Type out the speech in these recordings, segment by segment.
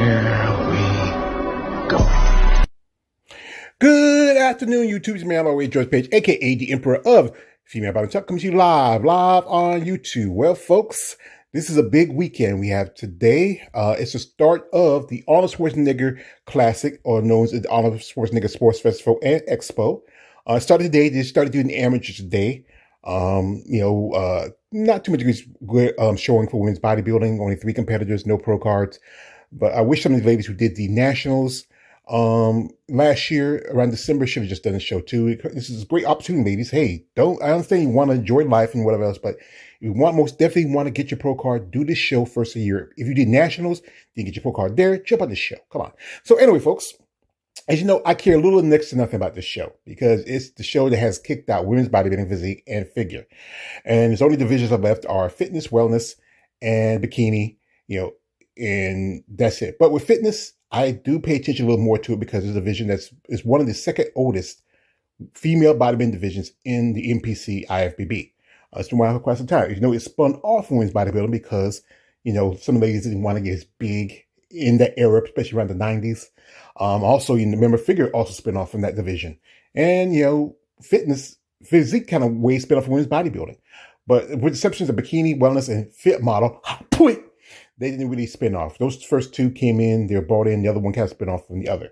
Here we go. Good afternoon, YouTube's man, always George Page, aka the Emperor of Female Bottom Talk, comes to you live on YouTube. Well, folks, this is a big weekend we have today. It's the start of the Arnold Schwarzenegger Classic, or known as the Arnold Schwarzenegger Sports Festival and Expo. Started today. They started doing the amateurs today. Not too much showing for women's bodybuilding. Only 3 competitors, no pro cards. But I wish some of the ladies who did the nationals last year around December should have just done a show too. This is a great opportunity, ladies. Hey, I understand you want to enjoy life and whatever else, but if you most definitely want to get your pro card, do this show first a year. If you did nationals, you get your pro card there, jump on this show. Come on. So anyway, folks, as you know, I care a little next to nothing about this show because it's the show that has kicked out women's bodybuilding, physique, and figure. And its only divisions that are left are fitness, wellness, and bikini, and that's it. But with fitness, I do pay attention a little more to it because it's a division is one of the second oldest female bodybuilding divisions in the NPC IFBB. It's been around for quite some time. It spun off women's bodybuilding because, some ladies didn't want to get as big in that era, especially around the 90s. Also, remember figure also spin off from that division. And, fitness, physique kind of way spin off from women's bodybuilding. But with exceptions of bikini, wellness, and fit model, they didn't really spin off. Those first 2 came in, they were brought in, the other one kind of spin off from the other.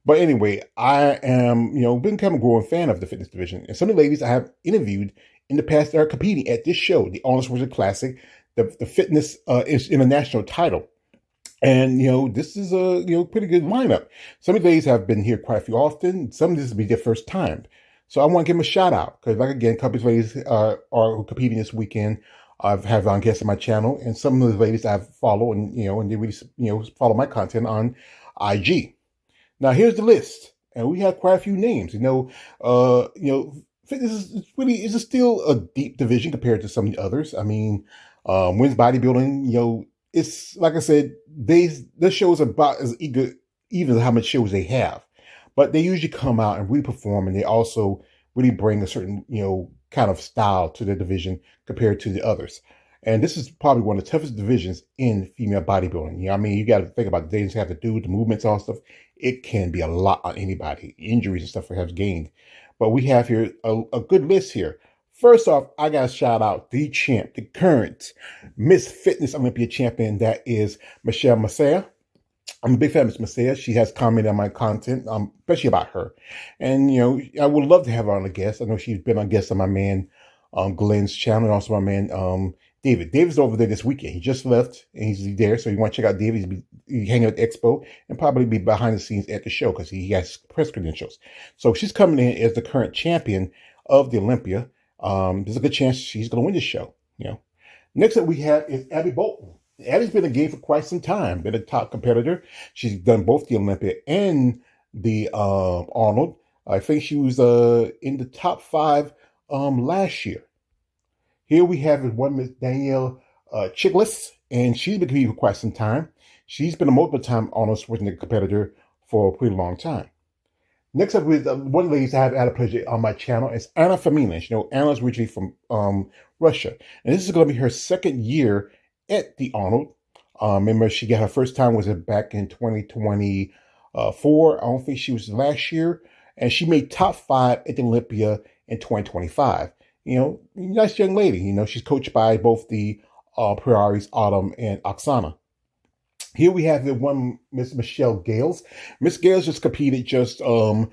But anyway, I am, been kind of a growing fan of the fitness division. And some of the ladies I have interviewed in the past that are competing at this show, the Arnold Schwarzenegger Classic, the fitness is international title. And, this is a, pretty good lineup. Some of the ladies have been here quite a few often. Some of this will be their first time. So I want to give them a shout out. Because again, a couple of ladies are competing this weekend. I've had on guests on my channel, and some of the ladies I follow, and and they really follow my content on IG. Now here's the list, and we have quite a few names. Fitness is still a deep division compared to some of the others. I mean, women's bodybuilding, it's like I said, the shows are about as even as how much shows they have, but they usually come out and re-perform, and they also really bring a certain kind of style to the division compared to the others. And this is probably one of the toughest divisions in female bodybuilding. You got to think about the things you have to do, the movements, all stuff. It can be a lot on anybody. Injuries and stuff have gained. But we have here a good list here. First off, I got to shout out the champ, the current Miss Fitness Olympia champion. That is Michelle Macias. I'm a big fan of Ms. Macias. She has commented on my content, especially about her. And, I would love to have her on a guest. I know she's been on guest on my man Glenn's channel, and also my man David. David's over there this weekend. He just left, and he's there. So you want to check out David. He's hanging out at the expo and probably be behind the scenes at the show because he has press credentials. So she's coming in as the current champion of the Olympia. There's a good chance she's going to win this show. Next up we have is Abby Bolton. Abby's been in the game for quite some time, been a top competitor. She's done both the Olympia and the Arnold. I think she was in the top 5 last year. Here we have one Miss Danielle Chiglis, and she's been competing for quite some time. She's been a multiple-time Arnold Schwarzenegger competitor for a pretty long time. Next up with one of the ladies I have had a pleasure on my channel is Anna Famina. Anna's originally from Russia, and this is going to be her second year at the Arnold. Remember, she got her first time was back in 2024. I don't think she was last year. And she made top 5 at the Olympia in 2025. Nice young lady. She's coached by both the Priorities, Autumn, and Oksana. Here we have the one Miss Michelle Gales. Miss Gales just competed just a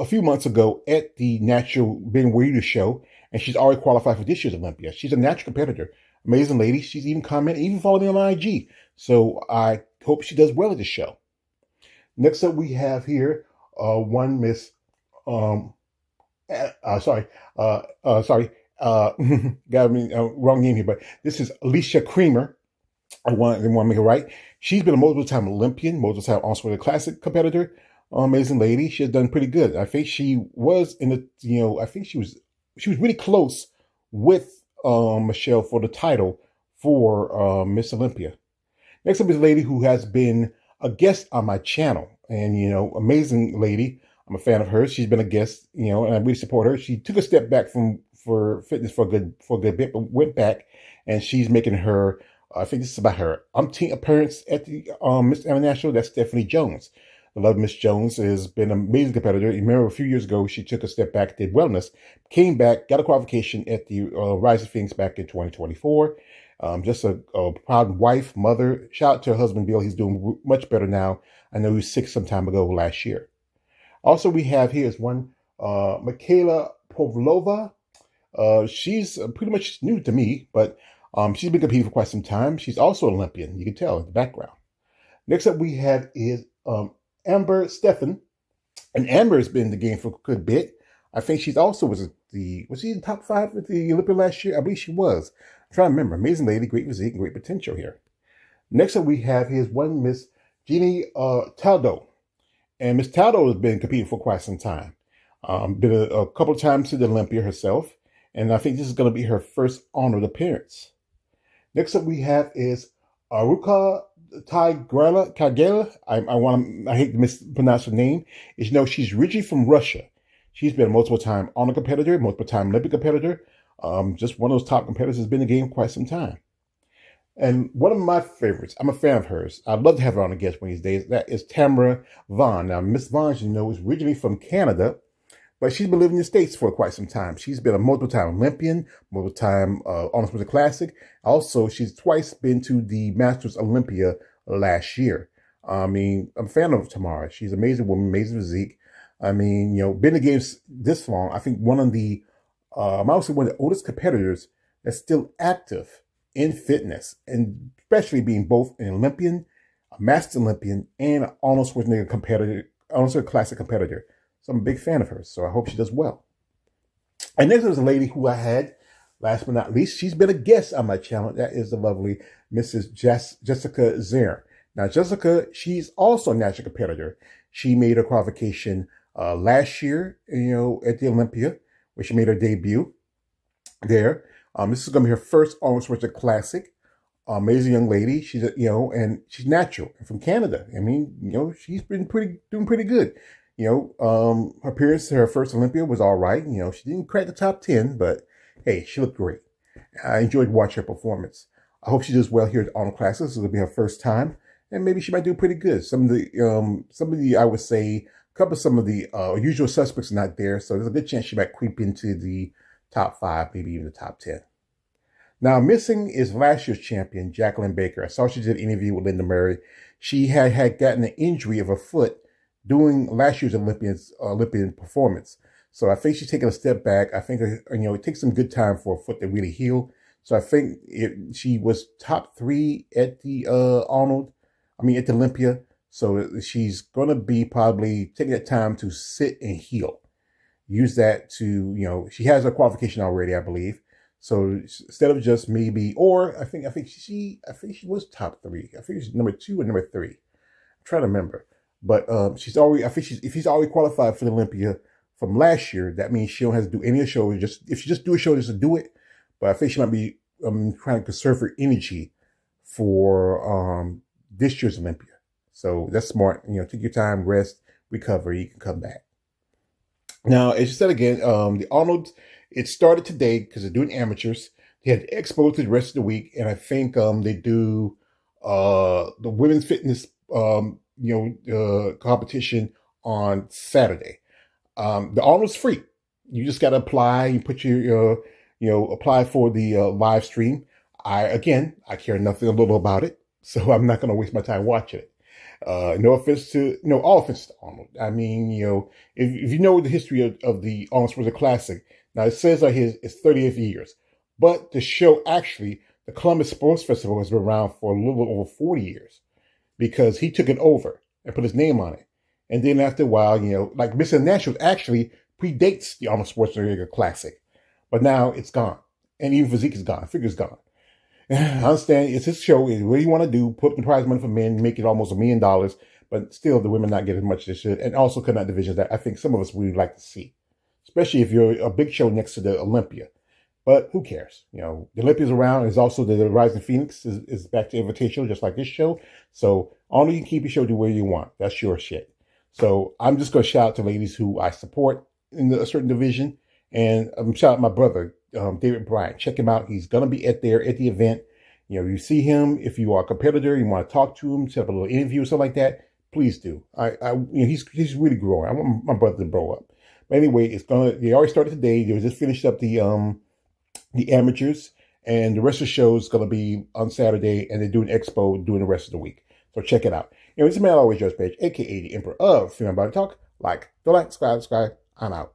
few months ago at the Natural Ben Weider show, and she's already qualified for this year's Olympia. She's a natural competitor. Amazing lady. She's even commented, even following me on IG. So I hope she does well at the show. Next up, we have here one Miss, got me wrong name here, but this is Alicia Creamer. I want to make it right. She's been a multiple-time Olympian, multiple-time also a classic competitor. Amazing lady. She has done pretty good. I think she was in the, I think she was really close with Michelle for the title for Miss Olympia. Next up is a lady who has been a guest on my channel, and amazing lady. I'm a fan of hers. She's been a guest, and I really support her. She took a step back for fitness for a good bit, but went back, and she's making her I think this is about her umpteenth appearance at the Miss International. That's Stephanie Jones. I love Miss Jones has been an amazing competitor. You remember a few years ago, she took a step back, did wellness, came back, got a qualification at the Rising Phoenix back in 2024. Just a proud wife, mother. Shout out to her husband, Bill. He's doing much better now. I know he was sick some time ago last year. Also, we have here is one, Michaela Pavlova. She's pretty much new to me, but she's been competing for quite some time. She's also an Olympian. You can tell in the background. Next up we have is Amber Stephan. And Amber has been in the game for a good bit. I think she's also was she in the top 5 at the Olympia last year? I believe she was. I'm trying to remember. Amazing lady, great physique, great potential here. Next up we have is one Miss Jeannie Taldo. And Miss Taldo has been competing for quite some time. Been a couple of times to the Olympia herself. And I think this is going to be her first honored appearance. Next up we have is Aruka Kagela. I hate to mispronounce her name. Is she's originally from Russia. She's been a multiple-time honor competitor, multiple-time Olympic competitor. Just one of those top competitors has been in the game quite some time. And one of my favorites, I'm a fan of hers. I'd love to have her on a guest one of these days. That is Tamara Vaughn. Now, Miss Vaughn, is originally from Canada, but she's been living in the States for quite some time. She's been a multiple-time Olympian, multiple-time Arnold Sports Classic. Also, she's twice been to the Masters Olympia last year. I'm a fan of Tamara. She's an amazing woman, amazing physique. Been in the games this long. I think one of the, I'm also one of the oldest competitors that's still active in fitness, and especially being both an Olympian, a Master Olympian, and an Arnold Schwarzenegger competitor, Arnold Schwarzenegger Classic competitor. So I'm a big fan of hers, so I hope she does well. And next is a lady who I had, last but not least, she's been a guest on my channel. That is the lovely Mrs. Jessica Zern. Now, Jessica, she's also a national competitor. She made her qualification last year, at the Olympia, where she made her debut there. This is going to be her first Arnold Schwarzenegger Classic. Amazing young lady. She's and she's natural and from Canada. She's been doing pretty good. Her appearance to her first Olympia was all right. She didn't crack the top 10, but hey, she looked great. I enjoyed watching her performance. I hope she does well here at Arnold Classics. This will be her first time, and maybe she might do pretty good. Some of the I would say, some of the usual suspects are not there, so there's a good chance she might creep into the top 5, maybe even the top 10. Now, missing is last year's champion, Jacqueline Baker. I saw she did an interview with Linda Murray. She had gotten an injury of her foot doing last year's Olympian performance. So I think she's taking a step back. I think, it takes some good time for a foot to really heal. So I think she was top 3 at the at the Olympia. So she's going to be probably taking that time to sit and heal. Use that to, she has her qualification already, I believe. So instead of just maybe, or I think she was top 3. I think she's number 2 or number 3. I'm trying to remember. But if she's already qualified for the Olympia from last year, that means she don't have to do any of the shows. If she just do a show, just to do it. But I think she might be trying to conserve her energy for this year's Olympia. So that's smart. Take your time, rest, recover. You can come back. Now, as you said again, the Arnold, it started today because they're doing amateurs. They had expo to the rest of the week, and I think they do the women's fitness competition on Saturday. The Arnold's free. You just got to apply. You put your apply for the live stream. I care nothing a little about it, so I'm not going to waste my time watching it. All offense to Arnold. If you know the history of the Arnold Schwarzenegger Classic, now it says that it's 30th years, but the show actually, the Columbus Sports Festival, has been around for a little over 40 years because he took it over and put his name on it. And then after a while, like Mr. National actually predates the Arnold Schwarzenegger Classic, but now it's gone, and even physique is gone, figure's gone. I understand it's his show. It's what you want to do. Put the prize money for men, make it almost $1 million, but still the women not get as much as they should, and also come out divisions that I think some of us would like to see, especially if you're a big show next to the Olympia. But who cares? The Olympia's around. There's also the Rising Phoenix is back to invitational, just like this show. So only you can keep your show to where you want. That's your shit. So I'm just going to shout out to ladies who I support in a certain division, and I'm shout out my brother, David Bryant. Check him out. He's going to be at the event. You see him, if you are a competitor, you want to talk to him, set up a little interview or something like that, please do. He's really growing. I want my brother to grow up. But anyway, they already started today. They just finished up the amateurs, and the rest of the show is going to be on Saturday, and they're doing Expo during the rest of the week. So check it out. It's a man always Judge Page, aka the Emperor of Female Body Talk. Don't like, subscribe. I'm out.